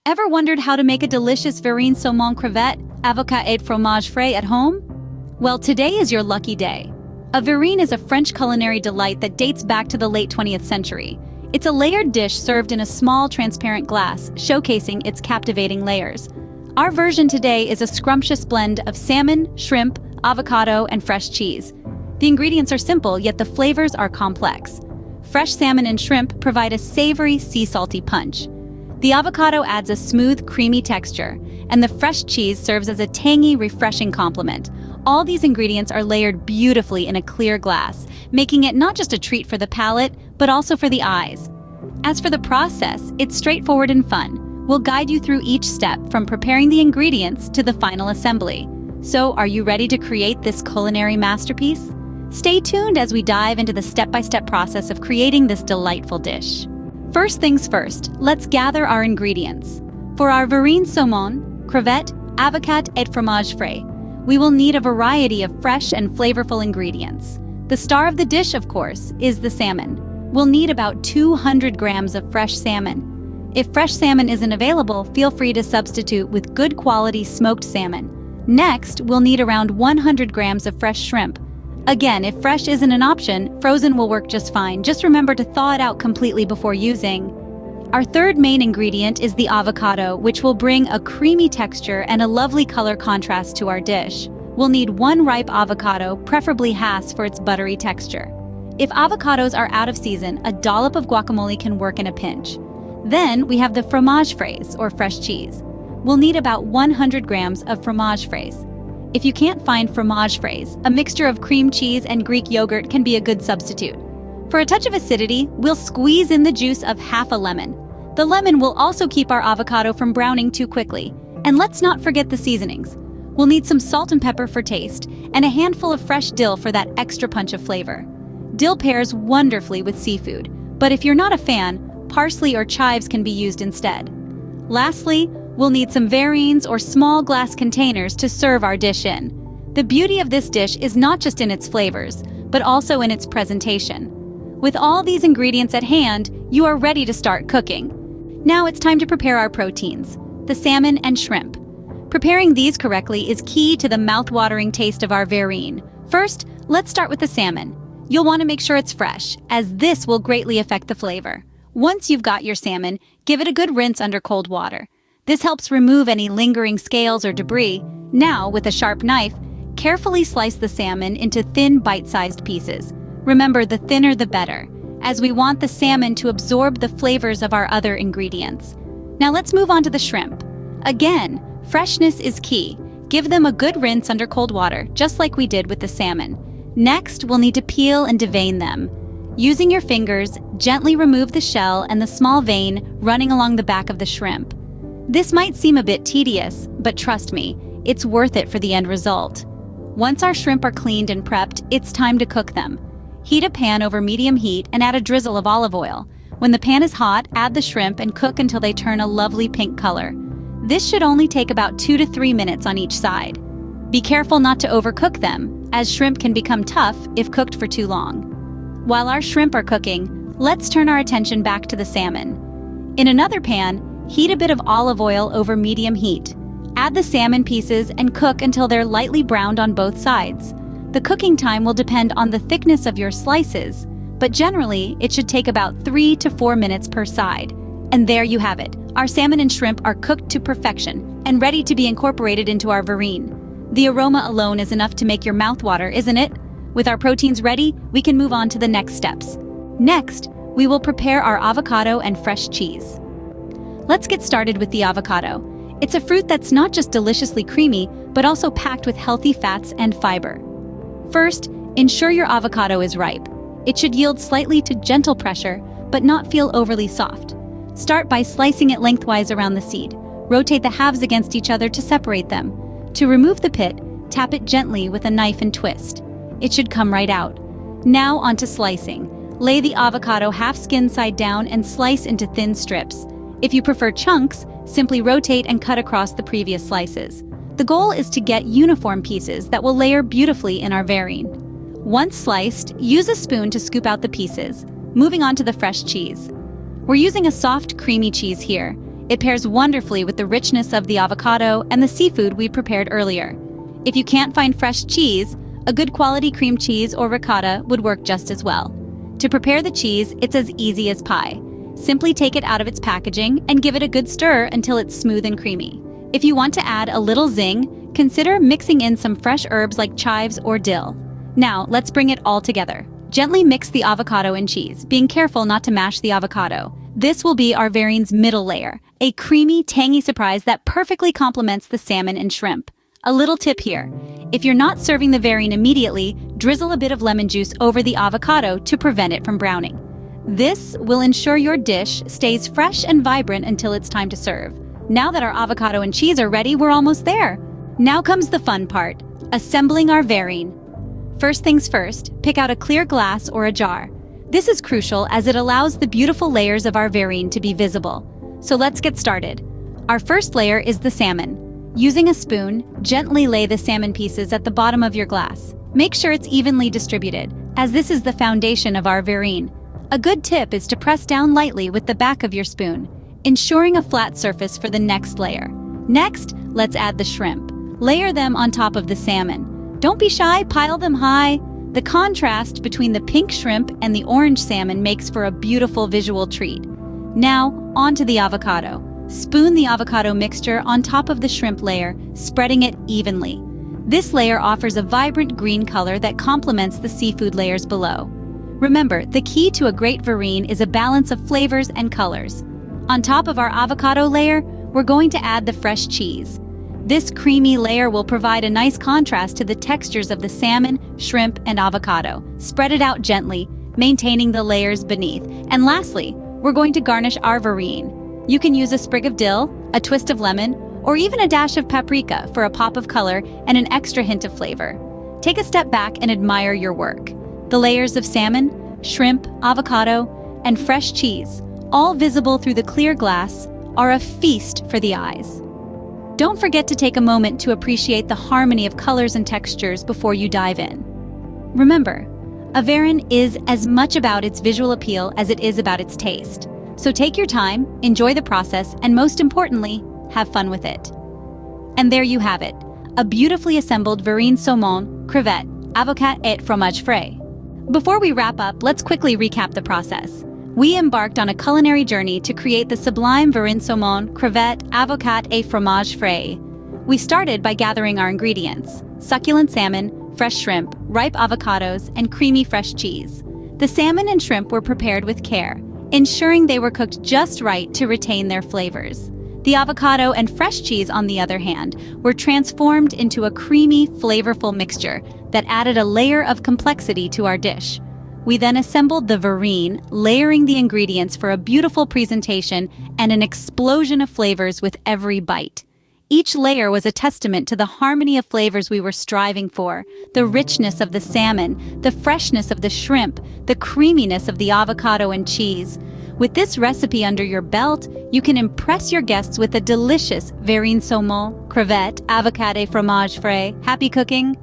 Ever wondered how to make a delicious Verrine Saumon crevette, Avocat et Fromage Frais at home? Well, today is your lucky day. A verrine is a French culinary delight that dates back to the late 20th century. It's a layered dish served in a small, transparent glass, showcasing its captivating layers. Our version today is a scrumptious blend of salmon, shrimp, avocado, and fresh cheese. The ingredients are simple, yet the flavors are complex. Fresh salmon and shrimp provide a savory, sea-salty punch. The avocado adds a smooth, creamy texture, and the fresh cheese serves as a tangy, refreshing complement. All these ingredients are layered beautifully in a clear glass, making it not just a treat for the palate, but also for the eyes. As for the process, it's straightforward and fun. We'll guide you through each step, from preparing the ingredients to the final assembly. So, are you ready to create this culinary masterpiece? Stay tuned as we dive into the step-by-step process of creating this delightful dish. First things first, let's gather our ingredients. For our Verrine Saumon, crevette, avocat, et fromage frais, we will need a variety of fresh and flavorful ingredients. The star of the dish, of course, is the salmon. We'll need about 200 grams of fresh salmon. If fresh salmon isn't available, feel free to substitute with good quality smoked salmon. Next, we'll need around 100 grams of fresh shrimp. Again, if fresh isn't an option, frozen will work just fine. Just remember to thaw it out completely before using. Our third main ingredient is the avocado, which will bring a creamy texture and a lovely color contrast to our dish. We'll need one ripe avocado, preferably Hass, for its buttery texture. If avocados are out of season, a dollop of guacamole can work in a pinch. Then we have the fromage frais, or fresh cheese. We'll need about 100 grams of fromage frais. If you can't find fromage frais, a mixture of cream cheese and Greek yogurt can be a good substitute. For a touch of acidity, we'll squeeze in the juice of half a lemon. The lemon will also keep our avocado from browning too quickly. And let's not forget the seasonings. We'll need some salt and pepper for taste, and a handful of fresh dill for that extra punch of flavor. Dill pairs wonderfully with seafood, but if you're not a fan, parsley or chives can be used instead. Lastly, we'll need some verrines or small glass containers to serve our dish in. The beauty of this dish is not just in its flavors, but also in its presentation. With all these ingredients at hand, you are ready to start cooking. Now it's time to prepare our proteins, the salmon and shrimp. Preparing these correctly is key to the mouth-watering taste of our verrine. First, let's start with the salmon. You'll want to make sure it's fresh, as this will greatly affect the flavor. Once you've got your salmon, give it a good rinse under cold water. This helps remove any lingering scales or debris. Now, with a sharp knife, carefully slice the salmon into thin, bite-sized pieces. Remember, the thinner the better, as we want the salmon to absorb the flavors of our other ingredients. Now let's move on to the shrimp. Again, freshness is key. Give them a good rinse under cold water, just like we did with the salmon. Next, we'll need to peel and devein them. Using your fingers, gently remove the shell and the small vein running along the back of the shrimp. This might seem a bit tedious, but trust me, it's worth it for the end result. Once our shrimp are cleaned and prepped, it's time to cook them. Heat a pan over medium heat and add a drizzle of olive oil. When the pan is hot, add the shrimp and cook until they turn a lovely pink color. This should only take about 2 to 3 minutes on each side. Be careful not to overcook them, as shrimp can become tough if cooked for too long. While our shrimp are cooking, let's turn our attention back to the salmon. In another pan, heat a bit of olive oil over medium heat. Add the salmon pieces and cook until they're lightly browned on both sides. The cooking time will depend on the thickness of your slices, but generally it should take about 3 to 4 minutes per side. And there you have it. Our salmon and shrimp are cooked to perfection and ready to be incorporated into our verrine. The aroma alone is enough to make your mouth water, isn't it? With our proteins ready, we can move on to the next steps. Next, we will prepare our avocado and fresh cheese. Let's get started with the avocado. It's a fruit that's not just deliciously creamy, but also packed with healthy fats and fiber. First, ensure your avocado is ripe. It should yield slightly to gentle pressure, but not feel overly soft. Start by slicing it lengthwise around the seed. Rotate the halves against each other to separate them. To remove the pit, tap it gently with a knife and twist. It should come right out. Now onto slicing. Lay the avocado half skin side down and slice into thin strips. If you prefer chunks, simply rotate and cut across the previous slices. The goal is to get uniform pieces that will layer beautifully in our verrine. Once sliced, use a spoon to scoop out the pieces. Moving on to the fresh cheese. We're using a soft, creamy cheese here. It pairs wonderfully with the richness of the avocado and the seafood we prepared earlier. If you can't find fresh cheese, a good quality cream cheese or ricotta would work just as well. To prepare the cheese, it's as easy as pie. Simply take it out of its packaging and give it a good stir until it's smooth and creamy. If you want to add a little zing, consider mixing in some fresh herbs like chives or dill. Now, let's bring it all together. Gently mix the avocado and cheese, being careful not to mash the avocado. This will be our Verrine's middle layer, a creamy, tangy surprise that perfectly complements the salmon and shrimp. A little tip here. If you're not serving the Verrine immediately, drizzle a bit of lemon juice over the avocado to prevent it from browning. This will ensure your dish stays fresh and vibrant until it's time to serve. Now that our avocado and cheese are ready, we're almost there. Now comes the fun part, assembling our Verrine. First things first, pick out a clear glass or a jar. This is crucial as it allows the beautiful layers of our Verrine to be visible. So let's get started. Our first layer is the salmon. Using a spoon, gently lay the salmon pieces at the bottom of your glass. Make sure it's evenly distributed, as this is the foundation of our Verrine. A good tip is to press down lightly with the back of your spoon, ensuring a flat surface for the next layer. Next, let's add the shrimp. Layer them on top of the salmon. Don't be shy, pile them high. The contrast between the pink shrimp and the orange salmon makes for a beautiful visual treat. Now, onto the avocado. Spoon the avocado mixture on top of the shrimp layer, spreading it evenly. This layer offers a vibrant green color that complements the seafood layers below. Remember, the key to a great Verrine is a balance of flavors and colors. On top of our avocado layer, we're going to add the fresh cheese. This creamy layer will provide a nice contrast to the textures of the salmon, shrimp, and avocado. Spread it out gently, maintaining the layers beneath. And lastly, we're going to garnish our Verrine. You can use a sprig of dill, a twist of lemon, or even a dash of paprika for a pop of color and an extra hint of flavor. Take a step back and admire your work. The layers of salmon, shrimp, avocado, and fresh cheese, all visible through the clear glass, are a feast for the eyes. Don't forget to take a moment to appreciate the harmony of colors and textures before you dive in. Remember, a Verrine is as much about its visual appeal as it is about its taste. So take your time, enjoy the process, and most importantly, have fun with it. And there you have it, a beautifully assembled Verrine Saumon, Crevette, Avocat et Fromage Frais. Before we wrap up, let's quickly recap the process. We embarked on a culinary journey to create the sublime Verrine Saumon, Crevette, Avocat et Fromage Frais. We started by gathering our ingredients: succulent salmon, fresh shrimp, ripe avocados, and creamy fresh cheese. The salmon and shrimp were prepared with care, ensuring they were cooked just right to retain their flavors. The avocado and fresh cheese, on the other hand, were transformed into a creamy, flavorful mixture that added a layer of complexity to our dish. We then assembled the Verrine, layering the ingredients for a beautiful presentation and an explosion of flavors with every bite. Each layer was a testament to the harmony of flavors we were striving for: the richness of the salmon, the freshness of the shrimp, the creaminess of the avocado and cheese. With this recipe under your belt, you can impress your guests with a delicious Verrine Saumon, Crevette, Avocat et Fromage Frais. Happy cooking!